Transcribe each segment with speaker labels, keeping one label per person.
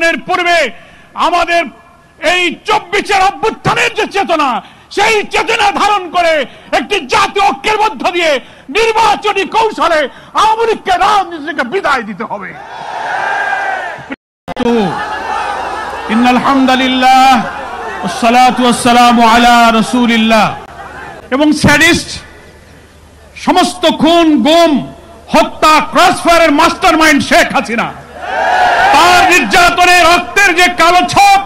Speaker 1: নির্বাচনের পূর্বে আমাদের এই 24-এর অভ্যুত্থানের যে চেতনা, সেই চেতনা ধারণ করে একটি জাতীয় ঐক্যের মধ্য দিয়ে নির্বাচনী কৌশলে আওয়ামী লীগকে রাজনীতি থেকে বিদায় দিতে হবে। ইন্নাল হামদুলিল্লাহ ওয়াসসালাতু ওয়াসসালামু আলা রাসূলিল্লাহ। এবং স্যাডিস্ট, সমস্ত খুন, গুম, হত্যা, ক্রসফায়ারের মাস্টারমাইন্ড শেখ হাসিনা, তার নির্যাতনের রক্তের যে কালো ছাপ,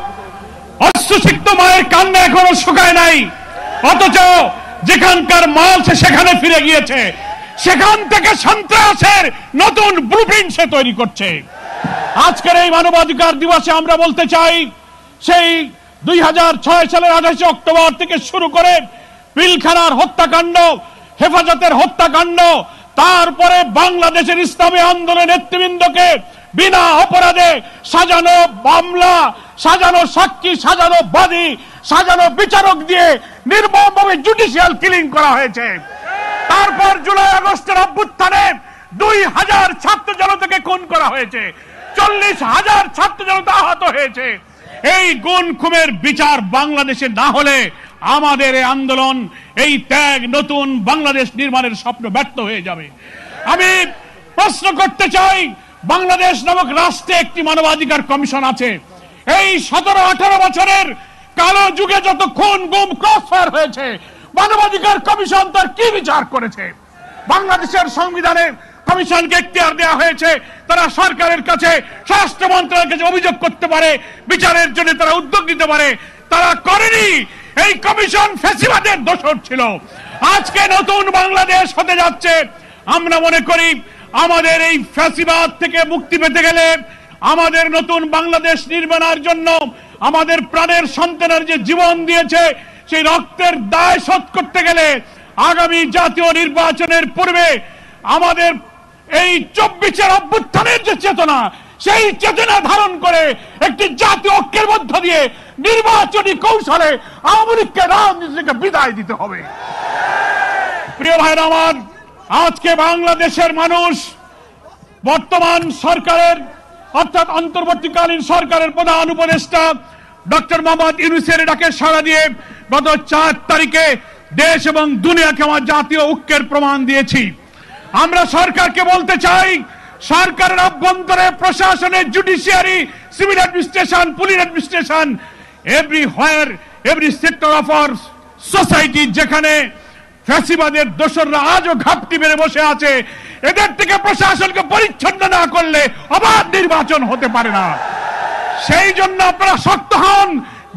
Speaker 1: অশ্রুসিক্ত মায়ের কান্না এখনো শুকায় নাই, অথচ যেখানকার মাল সে সেখানে ফিরে গিয়েছে, সেখান থেকে সন্ত্রাসের নতুন ব্লুপ্রিন্ট সে তৈরি করছে। আজকের এই মানবাধিকার দিবসে আমরা বলতে চাই, সেই 2006 সালের 28 অক্টোবর থেকে শুরু করে পিলখানার হত্যাকাণ্ড, হেফাজতের হত্যাকাণ্ড, তারপরে বাংলাদেশের ইসলামী আন্দোলন নেতৃবৃন্দকে বিনা অপরাধে সাজানো মামলা, সাজানো সাক্ষী, সাজানো বাদী, সাজানো বিচারক দিয়ে নির্মমভাবে জুডিশিয়াল কিলিং করা হয়েছে। তারপর জুলাই আগস্টের অভ্যুত্থানে 2000 ছাত্র জনতাকে খুন করা হয়েছে, 40,000 ছাত্র জনতা আহত হয়েছে। এই গুণ খুনের বিচার বাংলাদেশে না হলে আমাদের এই আন্দোলন, এই ত্যাগ, নতুন বাংলাদেশ নির্মাণের স্বপ্ন ব্যর্থ হয়ে যাবে। আমি প্রশ্ন করতে চাই, বাংলাদেশ নামক রাষ্ট্রে একটি মানবাধিকার কমিশন আছে। এই 17-18 বছরের কালো যুগে যত খুন, গুম, ক্রসফায়ার হয়েছে, মানবাধিকার কমিশন তার কি বিচার করেছে? বাংলাদেশের সংবিধানে কমিশনকে এখতিয়ার দেওয়া হয়েছে, তারা সরকারের কাছে, স্বরাষ্ট্র মন্ত্রণালয়ের কাছে অভিযোগ করতে পারে, বিচারের জন্য তারা উদ্যোগ নিতে পারে। তারা করেনি। এই কমিশন ফ্যাসিবাদের দোসর ছিল। আজকে নতুন বাংলাদেশ হতে যাচ্ছে। আমরা মনে করি আমাদের এই ফ্যাসিবাদ থেকে মুক্তি পেতে গেলে, আমাদের নতুন বাংলাদেশ নির্মাণের জন্য আমাদের প্রাণের সন্তানের যে জীবন দিয়েছে, সেই রক্তের দায় শোধ করতে গেলে আগামী জাতীয় নির্বাচনের পূর্বে আমাদের এই 24-এর অভ্যুত্থানের যে চেতনা, সেই চেতনা ধারণ করে একটি জাতীয় ঐক্যের মধ্য দিয়ে নির্বাচনী কৌশলে আওয়ামী লীগকে রাজনীতি থেকে বিদায় দিতে হবে। প্রিয় ভাইরা আমার, আজকে বাংলাদেশের মানুষ বর্তমান সরকারের অর্থাৎ অন্তর্বর্তীকালীন সরকারের প্রধান উপদেষ্টা ডক্টর মোহাম্মদ ইউনূসের ডাকে সাড়া দিয়ে গত 4 তারিখে দেশ এবং দুনিয়াকে আমার জাতীয় ঐক্যের প্রমাণ দিয়েছি। আমরা সরকারকে বলতে চাই, সরকারের অভ্যন্তরে, প্রশাসনের, judiciary, civil administration, police administration, everywhere, every sector of our society, যেখানে ফ্যাসিবাদের দোসররা আজও ঘাপটি মেরে বসে আছে, এদের থেকে প্রশাসনকে পরিচ্ছন্ন না করলে অবাধ নির্বাচন হতে পারে না। সেই জন্য আপনারা শক্ত হন,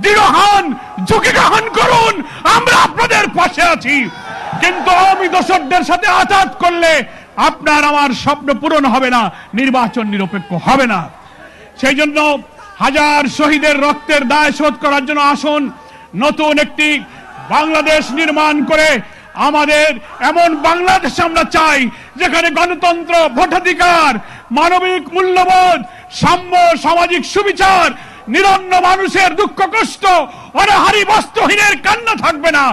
Speaker 1: দৃঢ় হন, ঝুঁকি গ্রহণ করুন। আমরা আপনাদের পাশে আছি। কিন্তু আওয়ামী দোসরদের সাথে আঘাত করলে আপনার আমার স্বপ্ন পূরণ হবে না, নির্বাচন নিরপেক্ষ হবে না। সেই জন্য হাজার শহীদের রক্তের দায় শোধ করার জন্য আসুন, নতুন একটি বাংলাদেশ নির্মাণ করে আমাদের এমন বাংলাদেশ আমরা চাই, যেখানে গণতন্ত্র, ভোটাধিকার, মানবিক মূল্যবোধ, সাম্য, সামাজিক সুবিচার, নিরন্ন মানুষের দুঃখ কষ্ট, অনাহারী বস্ত্রহীনের কান্না থাকবে না,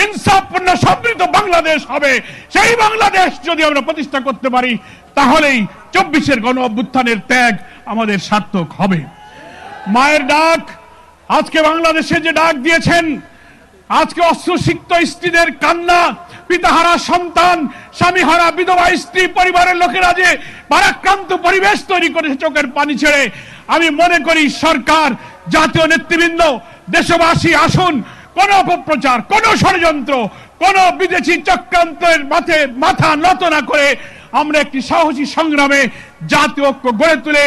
Speaker 1: ইনসাফপূর্ণ সমৃদ্ধ বাংলাদেশ হবে। সেই বাংলাদেশ যদি আমরা প্রতিষ্ঠা করতে পারি, তাহলেই 24-এর গণ অভ্যুত্থানের ত্যাগ আমাদের সার্থক হবে। মায়ের ডাক, আজকে বাংলাদেশে যে ডাক দিয়েছেন, আজকে অশ্রুসিক্ত স্ত্রীদের কান্না, পিতাহারা সন্তান, স্বামীহারা বিধবা স্ত্রী, পরিবারের লোকেরা যে ভারাক্রান্ত পরিবেশ তৈরি করেছে চোখের পানি ছেড়ে, আমি মনে করি সরকার, জাতীয় নেতৃবৃন্দ, দেশবাসী আসুন, কোন অপপ্রচার, কোন ষড়যন্ত্র, কোন বিদেশি চক্রান্তের মাথা নত না করে আমরা একটি সাহসী সংগ্রামে জাতীয় ঐক্য গড়ে তুলে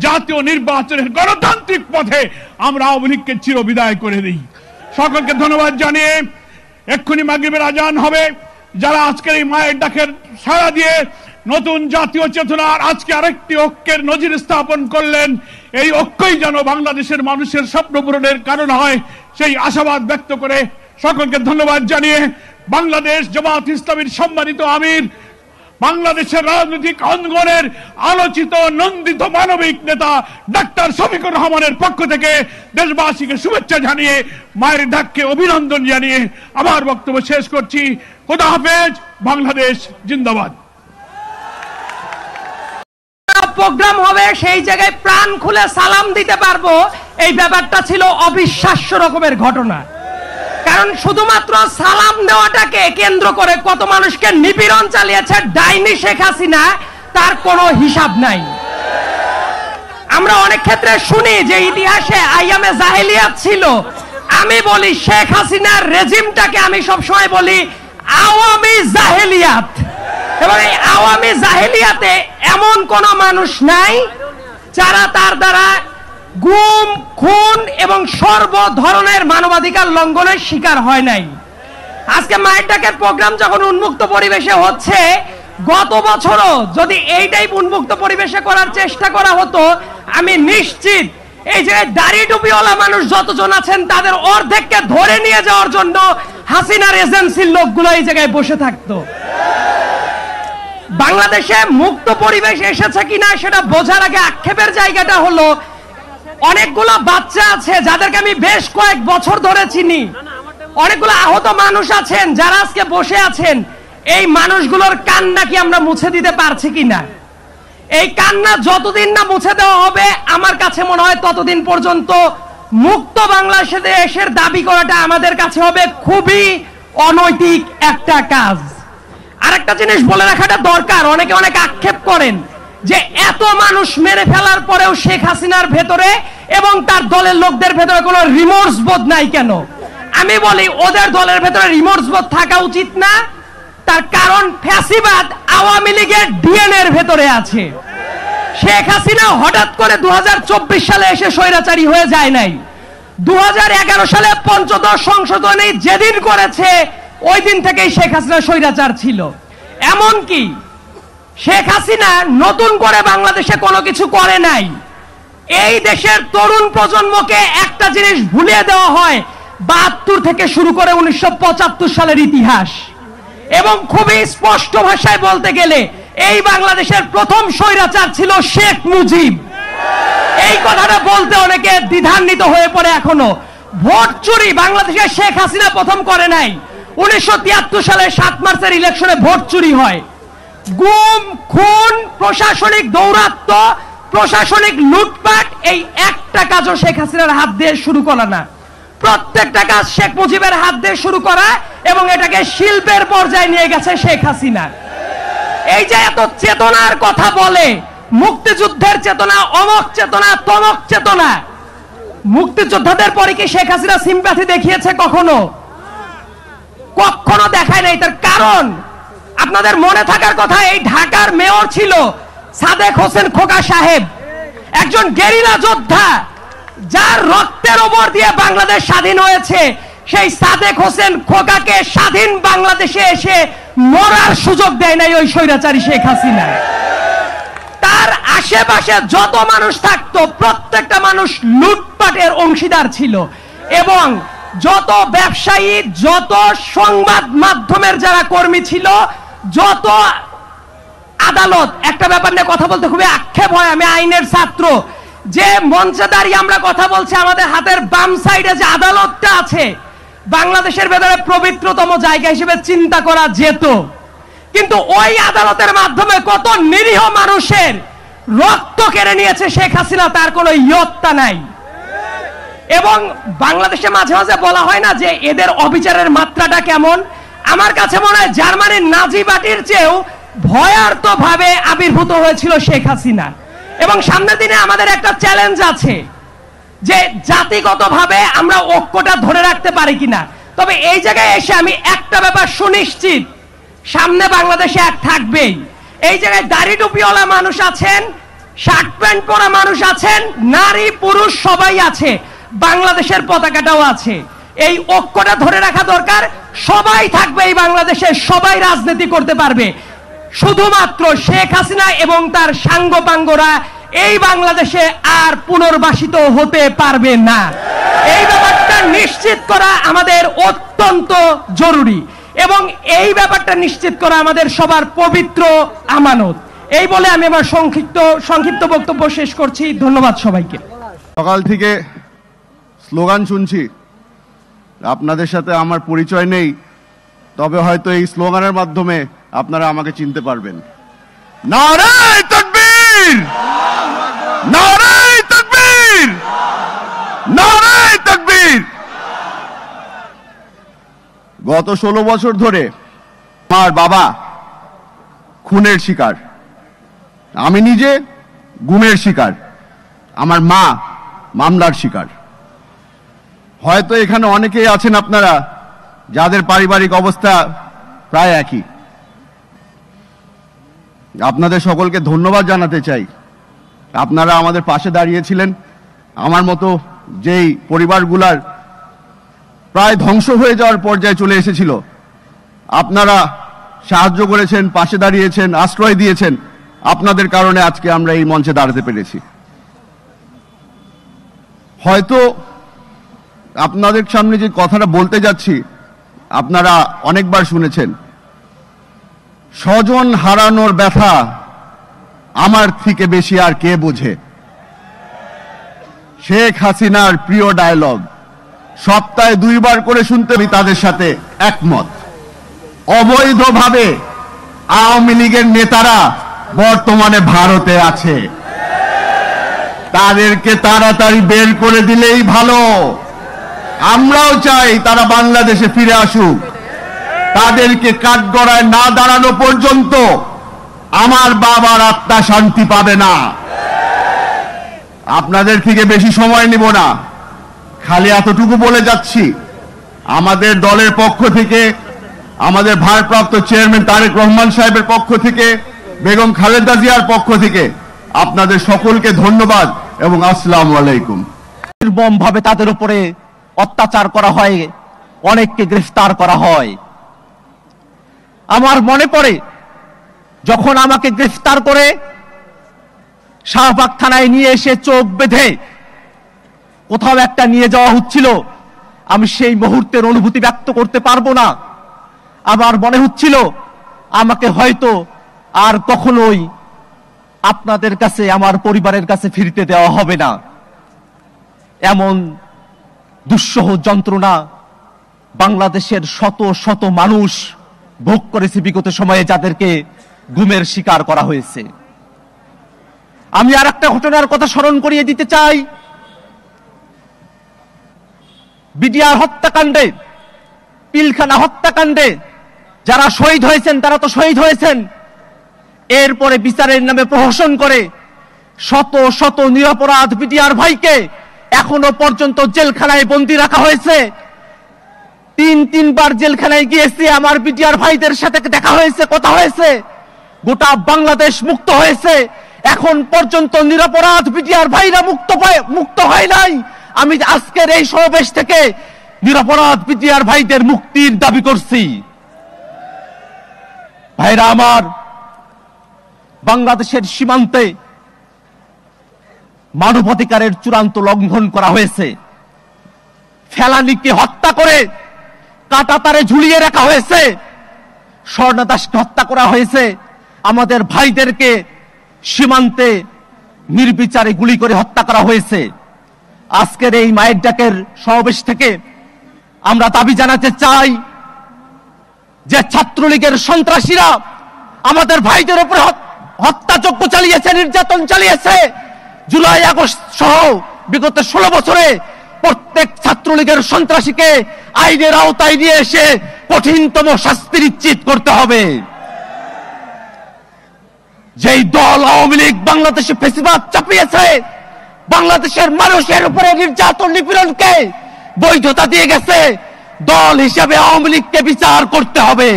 Speaker 1: জাতীয় নির্বাচনের গণতান্ত্রিক পথে আমরা আওয়ামী লীগকে চিরবিদায় করে দিই। সকলকে ধন্যবাদ জানিয়ে এক্ষুনি মাগরিবের আজান হবে। যারা আজকের এই মায়ের ডাকের সাড়া দিয়ে নতুন জাতীয় চেতনার আজকে আরেকটি ঐক্যের নজির স্থাপন করলেন, এই ঐক্যই যেন বাংলাদেশের মানুষের স্বপ্ন পূরণের কারণ হয়, সেই আশাবাদ ব্যক্ত করে সকলকে ধন্যবাদ জানিয়ে বাংলাদেশ জামাত ইসলামীর সম্মানিত আমির, বাংলাদেশের রাজনৈতিক অঙ্গনের আলোচিত নন্দিত মানবিক নেতা ডাক্তার শফিকুর রহমানের পক্ষ থেকে দেশবাসীকে শুভেচ্ছা জানিয়ে, মায়ের ডাককে অভিনন্দন জানিয়ে আমার বক্তব্য শেষ করছি। খোদা হাফেজ। বাংলাদেশ জিন্দাবাদ।
Speaker 2: প্রোগ্রাম হবে সেই জায়গায় প্রাণ খুলে সালাম দিতে পারবো, এই ব্যাপারটা ছিল অবিশ্বাস্য রকমের ঘটনা। কারণ শুধুমাত্র সালাম দেওয়াটাকে কেন্দ্র করে কত মানুষকে নিপীড়ন চালিয়েছে ডাইনি শেখ হাসিনা, তার কোনো হিসাব নাই। আমরা অনেক ক্ষেত্রে শুনি যে ইতিহাসে আইয়ামে জাহেলিয়াত ছিল। আমি বলি শেখ হাসিনার রেজিমটাকে আমি সবসময় বলি আওয়ামী জাহেলিয়াত। এবং এই আওয়ামী জাহেলিয়াতে এমন কোন মানুষ নাই যারা তার দ্বারা গুম, খুন এবং সর্ব ধরনের মানবাধিকার লঙ্ঘনের শিকার হয় নাই। আজকে মায়ের ডাকের প্রোগ্রাম যখন উন্মুক্ত পরিবেশে হচ্ছে, গত বছরও যদি এই টাইপ উন্মুক্ত পরিবেশে করার চেষ্টা করা হতো, আমি নিশ্চিত এই যে দাড়ি টুপিওয়ালা মানুষ যতজন আছেন তাদের অর্ধেককে ধরে নিয়ে যাওয়ার জন্য হাসিনার এজেন্সির লোকগুলো এই জায়গায় বসে থাকতো। বাংলাদেশে মুক্ত পরিবেশ এসেছে কিনা সেটা বোঝার আগে আক্ষেপের জায়গাটা হলো, অনেকগুলো বাচ্চা আছে যাদেরকে আমি বেশ কয়েক বছর ধরে চিনি, অনেকগুলো আহত মানুষ আছেন যারা আজকে বসে আছেন। এই মানুষগুলোর কান্না কি আমরা মুছে দিতে পারছি কিনা? এই কান্না যতদিন না মুছে দেওয়া হবে, আমার কাছে মনে হয় ততদিন পর্যন্ত মুক্ত বাংলাদেশের দাবি করাটা আমাদের কাছে হবে খুবই অনৈতিক একটা কাজ। আরেকটা জিনিস বলে রাখাটা দরকার, অনেকে অনেক আক্ষেপ করেন যে এত মানুষ মেরে ফেলার পরেও শেখ হাসিনার ভেতরে এবং তার দলের লোকদের ভেতরে কোনো রিমোর্স বোধ নাই কেন? আমি বলি ওদের দলের ভেতরে রিমোর্স বোধ থাকা উচিত না। তার কারণ ফ্যাসিবাদ আওয়ামী লীগের ডিএনএ এর ভেতরে আছে। শেখ হাসিনা হঠাৎ করে 2024 সালে এসে স্বৈরাচারী হয়ে যায় নাই। 2011 সালে পঞ্চদশ সংশোধনী যেদিন করেছে ওই দিন থেকেই শেখ হাসিনা স্বৈরাচার ছিল। এমনকি শেখ হাসিনা নতুন করে বাংলাদেশে কোনো কিছু করে নাই। এই দেশের তরুণ প্রজন্মকে একটা জিনিস ভুলিয়ে দেওয়া হয়, 72 থেকে শুরু করে 1975 সালের ইতিহাস। এবং খুবই স্পষ্ট ভাষায় বলতে গেলে এই বাংলাদেশের প্রথম স্বৈরাচার ছিল শেখ মুজিব। এই কথাটা বলতে অনেকে দ্বিধান্বিত হয়ে পড়ে এখনো। ভোট চুরি বাংলাদেশে শেখ হাসিনা প্রথম করে নাই। 1973 সালে 7 মার্চের ইলেকশনে ভোট চুরি হয়। গুম, খুন, প্রশাসনিক দৌরাত্ম্য, প্রশাসনিক লুটপাট, এই একটা কাজও শেখ হাসিনার হাত দিয়ে শুরু করা না। প্রত্যেকটা কাজ শেখ মুজিবের হাত দিয়ে শুরু করা এবং এটাকে শিল্পের পর্যায়ে নিয়ে গেছে শেখ হাসিনা। এই যে এত চেতনার কথা বলে, মুক্তিযুদ্ধের চেতনা, অমক চেতনা, তমক চেতনা, মুক্তিযোদ্ধাদের পরে কি শেখ হাসিনা সিম্প্যাথি দেখিয়েছে কখনো? কখনো দেখায় নাই। তার কারণ আপনাদের মনে থাকার কথা, এই ঢাকার মেয়র ছিল সাদেক হোসেন খোকা সাহেব, একজন গেরিলা যোদ্ধা যার রক্তের উপর দিয়ে বাংলাদেশ স্বাধীন হয়েছে। সেই সাদেক হোসেন খোকাকে স্বাধীন বাংলাদেশে এসে মরার সুযোগ দেয় নাই ওই স্বৈরাচারী শেখ হাসিনা। তার আশেপাশে যত মানুষ থাকতো প্রত্যেকটা মানুষ লুটপাটের অংশীদার ছিল। এবং যত ব্যবসায়ী, যত সংবাদ মাধ্যমের যারা কর্মী ছিল, যত আদালত, একটা ব্যাপার নিয়ে কথা বলতে খুবই আক্ষেপ হয়, আমি আইনের ছাত্র, যে মঞ্চে দাঁড়িয়ে আমরা কথা বলছি, আমাদের হাতের বাম সাইডে যে আদালতটা আছে বাংলাদেশের ভেতরে পবিত্রতম জায়গা হিসেবে চিন্তা করা যেত, কিন্তু ওই আদালতের মাধ্যমে কত নিরীহ মানুষের রক্ত কেড়ে নিয়েছে শেখ হাসিনা, তার কোনো ইয়ত্তা নাই। এবং বাংলাদেশে মাঝে মাঝে বলা হয় না যে এদের অবিচারের মাত্রাটা কেমন? আমার কাছে মনে হয় জার্মানির নাজি পার্টির চেয়েও ভয়ার্ত ভাবে আবির্ভূত হয়েছিল শেখ হাসিনা। এবং সামনের দিনে আমাদের একটা চ্যালেঞ্জ আছে যে জাতিগতভাবে আমরা ঐক্যটা ধরে রাখতে পারি কিনা। তবে এই জায়গায় এসে আমি একটা ব্যাপার সুনিশ্চিত, সামনে বাংলাদেশে এক থাকবেই। এই জায়গায় দাড়ি টুপিওয়ালা মানুষ আছেন, শার্ট প্যান্ট পরা মানুষ আছেন, নারী পুরুষ সবাই আছে, বাংলাদেশের পতাকাটাও আছে। এই ঐক্যটা ধরে রাখা দরকার। সবাই থাকবে এই বাংলাদেশে, সবাই রাজনীতি করতে পারবে। শুধুমাত্র শেখ হাসিনা এবং তার সাঙ্গপাঙ্গরা এই বাংলাদেশে আর পুনর্বাসিত হতে পারবে না। এই ব্যাপারটা নিশ্চিত করা আমাদের অত্যন্ত জরুরি এবং এই ব্যাপারটা নিশ্চিত করা আমাদের সবার পবিত্র আমানত। এই বলে আমি আমার সংক্ষিপ্ত বক্তব্য শেষ করছি। ধন্যবাদ সবাইকে।
Speaker 3: সকাল থেকে স্লোগান শুনছি, আপনাদের সাথে আমার পরিচয় নেই, তবে হয়তো এই স্লোগানের মাধ্যমে আপনারা আমাকে চিনতে পারবেন। নারায়ে তাকবীর, তাকবীর, নারে তাকবীর, নারে তাকবীর। গত 16 বছর ধরে আমার বাবা খুনের শিকার, আমি নিজে গুমের শিকার, আমার মা মামলার শিকার। হয়তো এখানে অনেকেই আছেন আপনারা যাদের পারিবারিক অবস্থা প্রায় একই। আপনাদের সকলকে ধন্যবাদ জানাতে চাই, আপনারা আমাদের পাশে দাঁড়িয়েছিলেন। আমার মতো যেই পরিবারগুলার প্রায় ধ্বংস হয়ে যাওয়ার পর্যায়ে চলে এসেছিল, আপনারা সাহায্য করেছেন, পাশে দাঁড়িয়েছেন, আশ্রয় দিয়েছেন। আপনাদের কারণে আজকে আমরা এই মঞ্চে দাঁড়াতে পেরেছি। হয়তো আপনাদের সামনে যে কথাটা বলতে যাচ্ছি আপনারা অনেকবার শুনেছেন, স্বজন হারানোর ব্যথা আমার থেকে বেশি আর কে বোঝে। শেখ হাসিনার প্রিয় ডায়লগ, সপ্তাহে 2 বার করে শুনতে আমি তাদের সাথে একমত। অবৈধভাবে আওয়ামী লীগের নেতারা বর্তমানে ভারতে আছে, তাদেরকে তাড়াতাড়ি বের করে দিলেই ভালো। আমরাও চাই তারা বাংলাদেশে ফিরে আসুক। তাদেরকে কাঠগড়ায় না দাঁড়ানো পর্যন্ত আমার বাবার আত্মা শান্তি পাবে না। আপনাদের থেকে বেশি সময় নিব না, খালি এতটুকু বলে যাচ্ছি, আমাদের দলের পক্ষ থেকে, আমাদের ভারপ্রাপ্ত চেয়ারম্যান তারেক রহমান সাহেবের পক্ষ থেকে, বেগম খালেদা জিয়ার পক্ষ থেকে আপনাদের সকলকে ধন্যবাদ এবং আসসালামু আলাইকুম।
Speaker 4: নির্মম ভাবে তাদের উপরে অত্যাচার করা হয়, অনেককে গ্রেফতার করা হয়। আমার মনে পড়ে যখন আমাকে গ্রেফতার করে শাহবাগ থানায় নিয়ে এসে চোখ বেঁধে কোথাও একটা নিয়ে যাওয়া হচ্ছিল, আমি সেই মুহূর্তের অনুভূতি ব্যক্ত করতে পারবো না। আমার মনে হচ্ছিল আমাকে হয়তো আর কখনোই আপনাদের কাছে, আমার পরিবারের কাছে ফিরতে দেওয়া হবে না। এমন দুঃসহ যন্ত্রণা বাংলাদেশের শত শত মানুষ ভোগ করেছে বিগত সময়ে, যাদেরকে গুমের শিকার করা হয়েছে। আমি আর একটা ঘটনার কথা স্মরণ করিয়ে দিতে চাই। বিডিআর হত্যাকাণ্ডে, পিলখানা হত্যাকাণ্ডে যারা শহীদ হয়েছেন তারা তো শহীদ হয়েছেন, এরপরে বিচারের নামে প্রহসন করে শত শত নিরপরাধ বিডিআর ভাইকে এখনো পর্যন্ত জেলখানায় বন্দী রাখা হয়েছে। 3-3 বার জেলখানায় গিয়েছি, আমার বিডিআর ভাইদের সাথে দেখা হয়েছে, কথা হয়েছে। গোটা বাংলাদেশ মুক্ত হয়েছে, এখন পর্যন্ত নিরপরাধ বিডিআর ভাইরা মুক্ত হয় নাই। আমি আজকের এই সমাবেশ থেকে নিরপরাধ বিডিআর ভাইদের মুক্তির দাবি করছি। ভাইরা আমার, বাংলাদেশের সীমান্তে মানবাধিকারের চূড়ান্ত লঙ্ঘন করা হয়েছে। ফেলানীকে হত্যা করে কাঁটাতারে ঝুলিয়ে রাখা হয়েছে, স্বর্ণা দাসকে হত্যা করা হয়েছে, আমাদের ভাইদেরকে সীমান্তে নির্বিচারে গুলি করে হত্যা করা হয়েছে। আজকের এই মায়ের ডাকের সমাবেশ থেকে আমরা দাবি জানাতে চাই যে ছাত্রলীগের সন্ত্রাসীরা আমাদের ভাইদের উপরে হত্যাযজ্ঞ চালিয়েছে, নির্যাতন চালিয়েছে। জুলাই আগস্ট সহ বিগত 16 বছরে প্রত্যেক ছাত্রলীগের সন্ত্রাসীকে আইনের আওতায় নিয়ে এসে কঠিনতম শাস্তি নিশ্চিত করতে হবে। যেই দল আওয়ামী লীগ বাংলাদেশে ফ্যাসিবাদ চাপিয়েছে, বাংলাদেশের মানুষের উপরে নির্যাতন নিপীড়নকে বৈধতা দিয়ে গেছে, দল হিসেবে আওয়ামী লীগকে বিচার করতে হবে।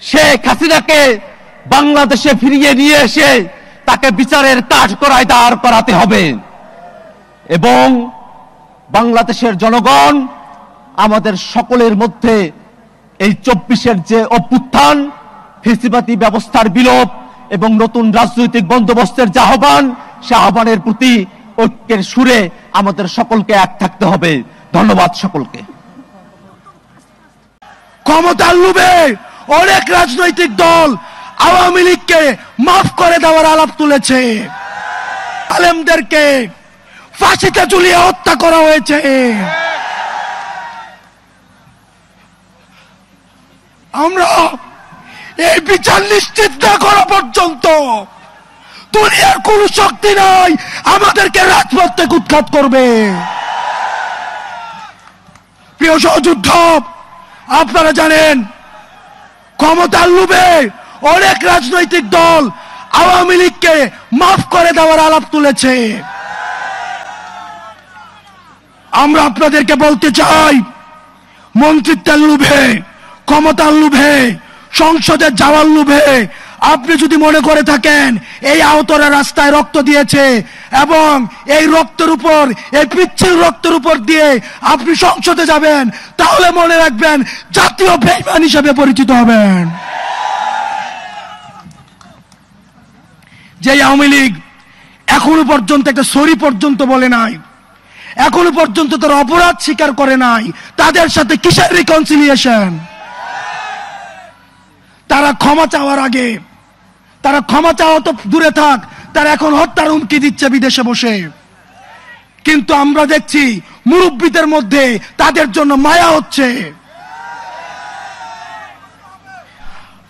Speaker 4: শেখ হাসিনাকে বাংলাদেশে ফিরিয়ে নিয়ে এসে তাকে বিচারের কাঠগড়ায় দাঁড় করাতে হবে। এবং বাংলাদেশের জনগণ, আমাদের সকলের মধ্যে এই 24-এর যে অভ্যুত্থান, ফ্যাসিবাদী ব্যবস্থার বিলোপ এবং নতুন রাজনৈতিক বন্দোবস্তের যে আহ্বান, সে আহ্বানের প্রতি ঐক্যের সুরে আমাদের সকলকে এক থাকতে হবে। ধন্যবাদ সকলকে।
Speaker 5: ক্ষমতার লোভে অনেক রাজনৈতিক দল আওয়ামী লীগকে মাফ করে দেওয়ার আলাপ তুলেছে। আলেমদেরকে ফাঁসিতে ঝুলিয়ে হত্যা করা হয়েছে। আমরা এই বিচার নিশ্চিত না করা পর্যন্ত দুনিয়ার কোন শক্তি নাই আমাদেরকে রাজপথ থেকে উৎখাত করবে। প্রিয় সহযোদ্ধ, আপনারা জানেন ক্ষমতার লোভে অনেক রাজনৈতিক দল আওয়ামী লীগকে মাফ করে দেওয়ার আলাপ তুলেছে। আমরা আপনাদেরকে বলতে চাই, মন্ত্রিত্বের লোভে, ক্ষমতার লোভে, সংসদে যাওয়ার লোভে আপনি যদি মনে করে থাকেন এই আহতরা রাস্তায় রক্ত দিয়েছে এবং এই রক্তের উপর, এই পিচ্ছিল রক্তের উপর দিয়ে আপনি সংসদে যাবেন, তাহলে মনে রাখবেন জাতীয় বেঈমান হিসেবে পরিচিত হবেন। যে আওয়ামী লীগ এখনো পর্যন্ত একটা সরি পর্যন্ত বলে নাই, এখনো পর্যন্ত তারা অপরাধ স্বীকার করে নাই, তাদের সাথে কিসের রিকনসিলিয়েশন? তারা ক্ষমা চাওয়ার আগে, তারা ক্ষমা চাওয়া তো দূরে থাক, তারা এখন হত্যার হুমকি দিচ্ছে বিদেশে বসে। কিন্তু আমরা দেখছি মুরব্বীদের মধ্যে তাদের জন্য মায়া হচ্ছে।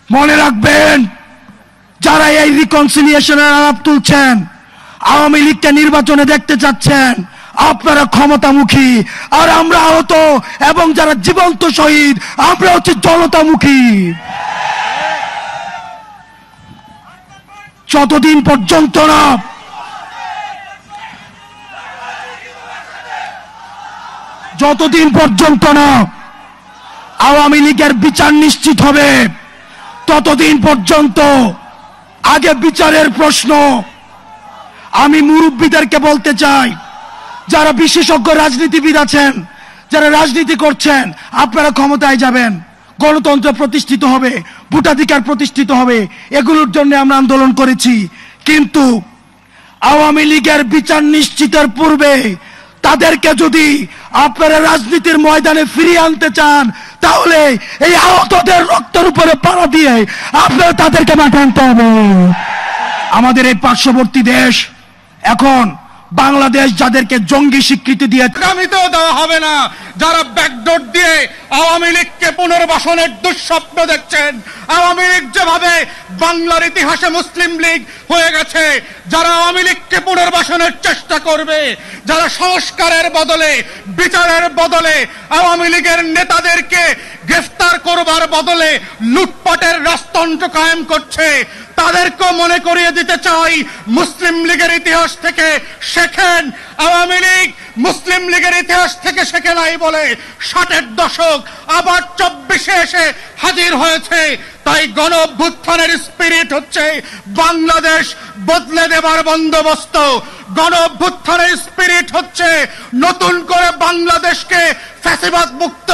Speaker 5: মনে রাখবেন, যারা এই রিকনসিলিয়েশনের আলাপ তুলছেন, আওয়ামী লীগকে নির্বাচনে দেখতে চাচ্ছেন, আপনারা ক্ষমতামুখী, আর আমরা আহত এবং যারা জীবন্ত শহীদ আমরা হচ্ছে জনতামুখী। যতদিন পর্যন্ত না আওয়ামী লীগের বিচার নিশ্চিত হবে, ততদিন পর্যন্ত আগে বিচারের প্রশ্ন। আমি মুরব্বীদেরকে বলতে চাই, যারা বিশেষজ্ঞ রাজনীতিবিদ আছেন, যারা রাজনীতি করছেন, আপনারা ক্ষমতায় যাবেন, গণতন্ত্র প্রতিষ্ঠিত হবে, ভোটাধিকার প্রতিষ্ঠিত হবে, এগুলোর জন্য আমরা আন্দোলন করেছি। কিন্তু আওয়ামী লীগের বিচার নিশ্চিতের পূর্বে তাদেরকে যদি আপনারা রাজনীতির ময়দানে ফিরিয়ে আনতে চান, তাহলে এই আহতদের রক্তের উপরে পাড়া দিয়ে আপনারা তাদেরকে মাঠে আনতে হবে। আমাদের এই পার্শ্ববর্তী দেশ এখন বাংলাদেশ যাদেরকে জঙ্গি স্বীকৃতি দিয়েছে,
Speaker 1: আগামীতেও দেওয়া হবে না। যারা ব্যাকডোর দিয়ে আওয়ামী লীগকে পুনর্বাসনের দুঃস্বপ্ন দেখছেন, আওয়ামী লীগ যেভাবে বাংলার ইতিহাসে মুসলিম লীগ হয়ে গেছে, যারা আওয়ামী লীগকে পুনর্বাসনের চেষ্টা করবে, যারা সংস্কারের বদলে, বিচারের বদলে আওয়ামী লীগের নেতাদেরকে গ্রেফতার করবার বদলে লুটপাটের রাজতন্ত্র কায়েম করছে, তাদেরকে মনে করিয়ে দিতে চাই, মুসলিম লীগের ইতিহাস থেকে শেখেন। আওয়ামী লীগ মুসলিম লীগের ইতিহাস থেকে শেখে নাই বলে 60-এর দশক আবার 24-এ এসে হাজির হয়েছে। তাই গণ অভ্যুত্থানের স্পিরিট হচ্ছে বাংলাদেশ বদলে দেবার বন্দোবস্ত। গণ অভ্যুত্থানের স্পিরিট হচ্ছে নতুন করে বাংলাদেশকে ফ্যাসিবাদ মুক্ত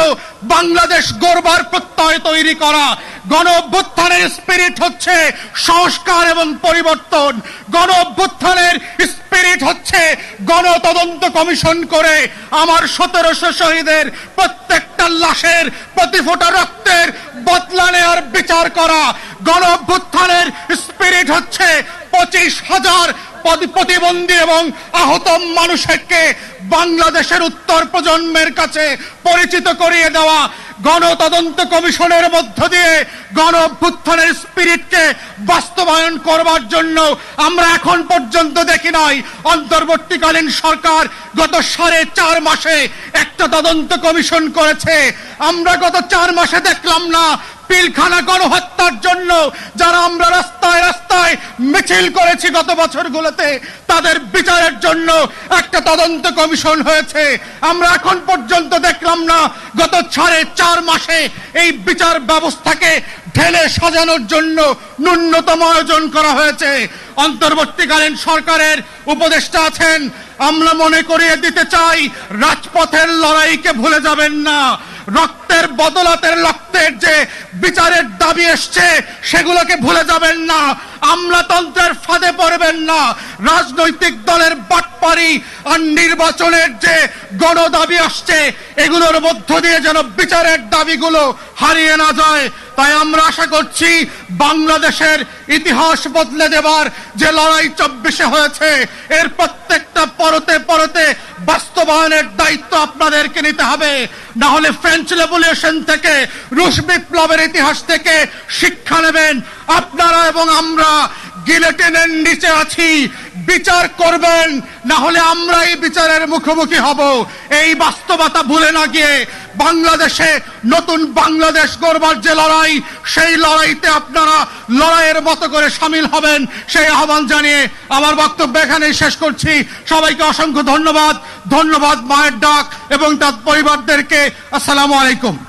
Speaker 1: বাংলাদেশ গড়বার প্রত্যয় তৈরি করা। গণ অভ্যুত্থানের স্পিরিট হচ্ছে সংস্কার এবং পরিবর্তন। গণ অভ্যুত্থানের স্পিরিট হচ্ছে গণতদন্ত কমিশন করে আমার 1700 শহীদের প্রত্যেকটা লাশের প্রতি ফোঁটা রক্তের বদলা নেওয়ার বিচার করা। গণ অভ্যুত্থানের স্পিরিট হচ্ছে 25,000 প্রতিবন্ধী এবং আহত মানুষকে বাংলাদেশের উত্তর প্রজন্মের কাছে পরিচিত করিয়ে দেওয়া। গণতদন্ত কমিশনের মধ্য দিয়ে গণ অভ্যুত্থানের স্পিরিটকে বাস্তবায়ন করবার জন্য আমরা এখন পর্যন্ত দেখি নাই অন্তর্বর্তীকালীন সরকার গত 4.5 মাসে একটা তদন্ত কমিশন করেছে। আমরা গত 4 মাসে দেখলাম না পিলখানা গণহত্যার জন্য যারা আমরা রাস্তায় রাস্তায় মিছিল করেছি গত বছরগুলোতে, তাদের বিচারের জন্য একটা তদন্ত কমিশন হয়েছে। আমরা এখন পর্যন্ত দেখলাম না গত 4.5 মাসে এই বিচার ব্যবস্থাকে ঢেলে সাজানোর জন্য ন্যূনতম আয়োজন করা হয়েছে। অন্তর্বর্তীকালীন সরকারের উপদেষ্টা আছেন, আমরা মনে করিয়ে দিতে চাই রাজপথের লড়াইকে ভুলে যাবেন না। রক্তের বদলাতের রক্তের যে বিচারের দাবি এসছে সেগুলোকে ভুলে যাবেন না। আমলাতন্ত্রের ফাঁদে পড়বেন না। রাজনৈতিক দলের বাটপারি আর নির্বাচনের যে গণদাবি আসছে এগুলোর মধ্য দিয়ে যেন বিচারের দাবিগুলো হারিয়ে না যায়। তাই আমরা আশা করছি বাংলাদেশের ইতিহাস বদলে দেবার যে লড়াই 24-এ হয়েছে এর প্রত্যেকটা পরতে পরতে বাস্তবায়নের দায়িত্ব আপনাদেরকে নিতে হবে। না হলে ফ্রেঞ্চ রেভলিউশন থেকে, রুশ বিপ্লবের ইতিহাস থেকে শিক্ষা নেবেন আপনারা এবং আমরা।
Speaker 6: গিলোটিনের নিচে আছি, বিচার করবেন, না হলে আমরা এই বিচারের মুখোমুখি হব। এই বাস্তবতা ভুলে না গিয়ে বাংলাদেশে নতুন বাংলাদেশ গড়বার যে লড়াই, সেই লড়াইতে আপনারা লড়াইয়ের মতো করে সামিল হবেন, সেই আহ্বান জানিয়ে আমার বক্তব্য এখানেই শেষ করছি। সবাইকে অসংখ্য ধন্যবাদ। ধন্যবাদ মায়ের ডাক এবং তার পরিবারদেরকে। আসসালামু আলাইকুম।